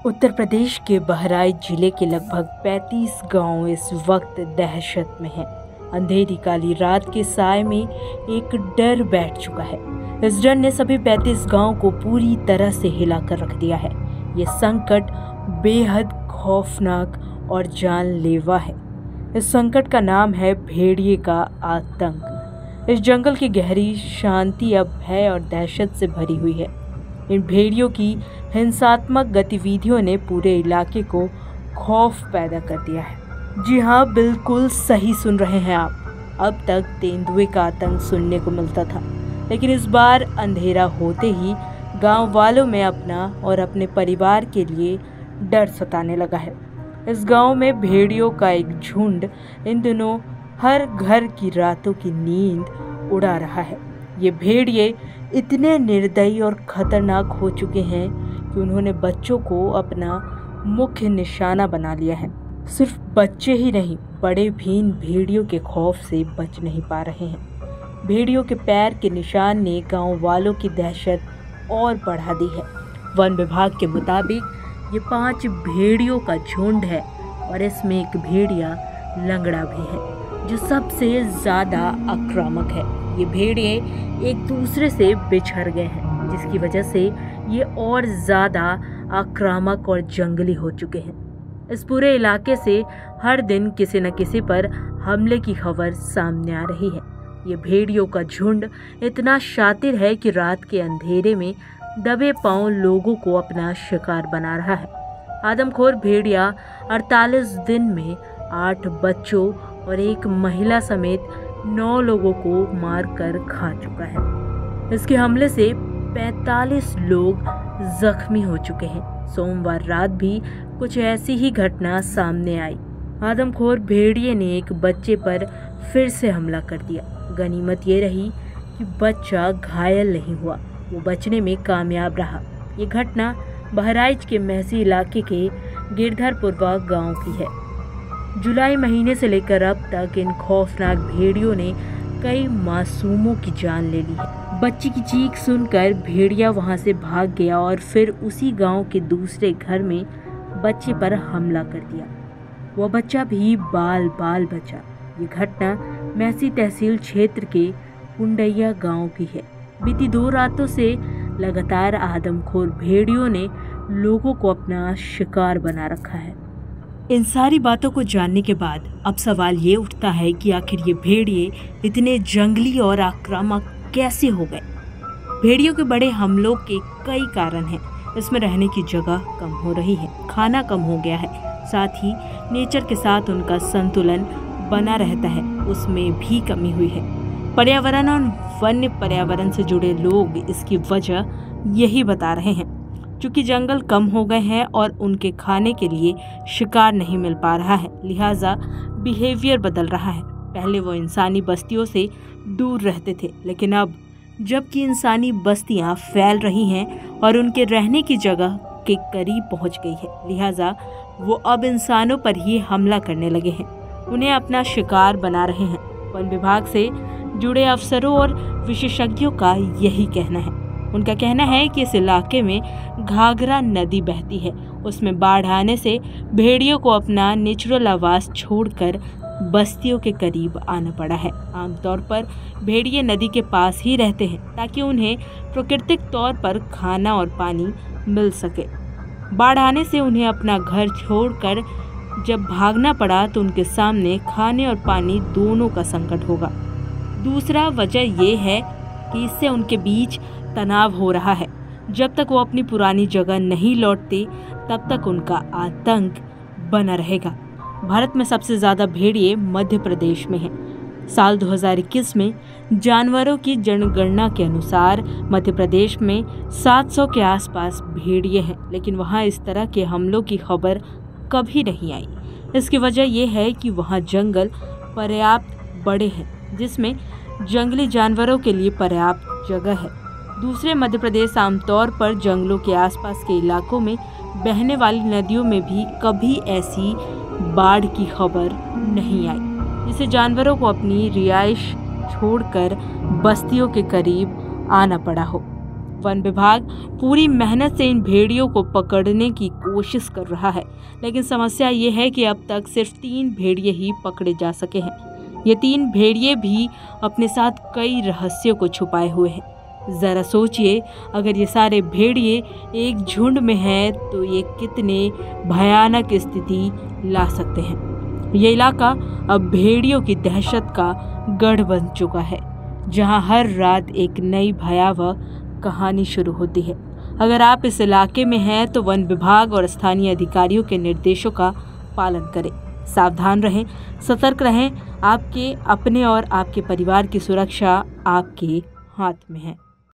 उत्तर प्रदेश के बहराइच जिले के लगभग 35 गांव इस वक्त दहशत में हैं। अंधेरी काली रात के साए में एक डर बैठ चुका है। इस डर ने सभी 35 गांव को पूरी तरह से हिलाकर रख दिया है। ये संकट बेहद खौफनाक और जानलेवा है। इस संकट का नाम है भेड़िए का आतंक। इस जंगल की गहरी शांति अब भय और दहशत से भरी हुई है। इन भेड़ियों की हिंसात्मक गतिविधियों ने पूरे इलाके को खौफ पैदा कर दिया है। जी हाँ, बिल्कुल सही सुन रहे हैं आप। अब तक तेंदुए का आतंक सुनने को मिलता था, लेकिन इस बार अंधेरा होते ही गांव वालों में अपना और अपने परिवार के लिए डर सताने लगा है। इस गांव में भेड़ियों का एक झुंड इन दिनों हर घर की रातों की नींद उड़ा रहा है। ये भेड़िए इतने निर्दयी और खतरनाक हो चुके हैं कि उन्होंने बच्चों को अपना मुख्य निशाना बना लिया है। सिर्फ बच्चे ही नहीं, बड़े भी इन भेड़ियों के खौफ से बच नहीं पा रहे हैं। भेड़ियों के पैर के निशान ने गांव वालों की दहशत और बढ़ा दी है। वन विभाग के मुताबिक ये 5 भेड़ियों का झुंड है और इसमें एक भेड़िया लंगड़ा भी है, जो सबसे ज़्यादा आक्रामक है। ये भेड़िए एक दूसरे से बिछड़ गए हैं, जिसकी वजह से ये और ज़्यादा आक्रामक और जंगली हो चुके हैं। इस पूरे इलाके से हर दिन किसी न किसी पर हमले की खबर सामने आ रही है। ये भेड़ियों का झुंड इतना शातिर है कि रात के अंधेरे में दबे पांव लोगों को अपना शिकार बना रहा है। आदमखोर भेड़िया 48 दिन में 8 बच्चों और एक महिला समेत 9 लोगों को मारकर खा चुका है। इसके हमले से 45 लोग जख्मी हो चुके हैं। सोमवार रात भी कुछ ऐसी ही घटना सामने आई। आदमखोर भेड़िए ने एक बच्चे पर फिर से हमला कर दिया। गनीमत ये रही कि बच्चा घायल नहीं हुआ, वो बचने में कामयाब रहा। ये घटना बहराइच के महसी इलाके के गिरधरपुरवा गांव की है। जुलाई महीने से लेकर अब तक इन खौफनाक भेड़ियों ने कई मासूमों की जान ले ली है। बच्ची की चीख सुनकर भेड़िया वहां से भाग गया और फिर उसी गांव के दूसरे घर में बच्चे पर हमला कर दिया। वह बच्चा भी बाल बाल बचा। ये घटना महसी तहसील क्षेत्र के कुंडैया गांव की है। बीती 2 रातों से लगातार आदमखोर भेड़ियों ने लोगों को अपना शिकार बना रखा है। इन सारी बातों को जानने के बाद अब सवाल ये उठता है कि आखिर ये भेड़िए इतने जंगली और आक्रामक कैसे हो गए। भेड़ियों के बड़े हमलों के कई कारण हैं। इसमें रहने की जगह कम हो रही है, खाना कम हो गया है, साथ ही नेचर के साथ उनका संतुलन बना रहता है, उसमें भी कमी हुई है। पर्यावरण और वन्य पर्यावरण से जुड़े लोग इसकी वजह यही बता रहे हैं। चूँकि जंगल कम हो गए हैं और उनके खाने के लिए शिकार नहीं मिल पा रहा है, लिहाजा बिहेवियर बदल रहा है। पहले वो इंसानी बस्तियों से दूर रहते थे, लेकिन अब जबकि इंसानी बस्तियां फैल रही हैं और उनके रहने की जगह के करीब पहुंच गई है, लिहाजा वो अब इंसानों पर ही हमला करने लगे हैं, उन्हें अपना शिकार बना रहे हैं। वन विभाग से जुड़े अफसरों और विशेषज्ञों का यही कहना है। उनका कहना है कि इस इलाके में घाघरा नदी बहती है, उसमें बाढ़ आने से भेड़ियों को अपना नेचुरल आवास छोड़कर बस्तियों के करीब आना पड़ा है। आमतौर पर भेड़िए नदी के पास ही रहते हैं ताकि उन्हें प्राकृतिक तौर पर खाना और पानी मिल सके। बाढ़ आने से उन्हें अपना घर छोड़कर जब भागना पड़ा तो उनके सामने खाने और पानी दोनों का संकट होगा। दूसरा वजह ये है कि इससे उनके बीच तनाव हो रहा है। जब तक वो अपनी पुरानी जगह नहीं लौटते, तब तक उनका आतंक बना रहेगा। भारत में सबसे ज़्यादा भेड़िए मध्य प्रदेश में हैं। साल 2021 में जानवरों की जनगणना के अनुसार मध्य प्रदेश में 700 के आसपास भेड़िए हैं, लेकिन वहाँ इस तरह के हमलों की खबर कभी नहीं आई। इसकी वजह यह है कि वहाँ जंगल पर्याप्त बड़े हैं, जिसमें जंगली जानवरों के लिए पर्याप्त जगह है। दूसरे मध्य प्रदेश आमतौर पर जंगलों के आसपास के इलाकों में बहने वाली नदियों में भी कभी ऐसी बाढ़ की खबर नहीं आई, जिससे जानवरों को अपनी रिहाइश छोड़कर बस्तियों के करीब आना पड़ा हो। वन विभाग पूरी मेहनत से इन भेड़ियों को पकड़ने की कोशिश कर रहा है, लेकिन समस्या ये है कि अब तक सिर्फ 3 भेड़िए ही पकड़े जा सके हैं। ये 3 भेड़िए भी अपने साथ कई रहस्यों को छुपाए हुए हैं। ज़रा सोचिए, अगर ये सारे भेड़िए एक झुंड में हैं तो ये कितने भयानक स्थिति ला सकते हैं। ये इलाका अब भेड़ियों की दहशत का गढ़ बन चुका है, जहां हर रात एक नई भयावह कहानी शुरू होती है। अगर आप इस इलाके में हैं तो वन विभाग और स्थानीय अधिकारियों के निर्देशों का पालन करें, सावधान रहें, सतर्क रहें। आपके अपने और आपके परिवार की सुरक्षा आपके हाथ में है।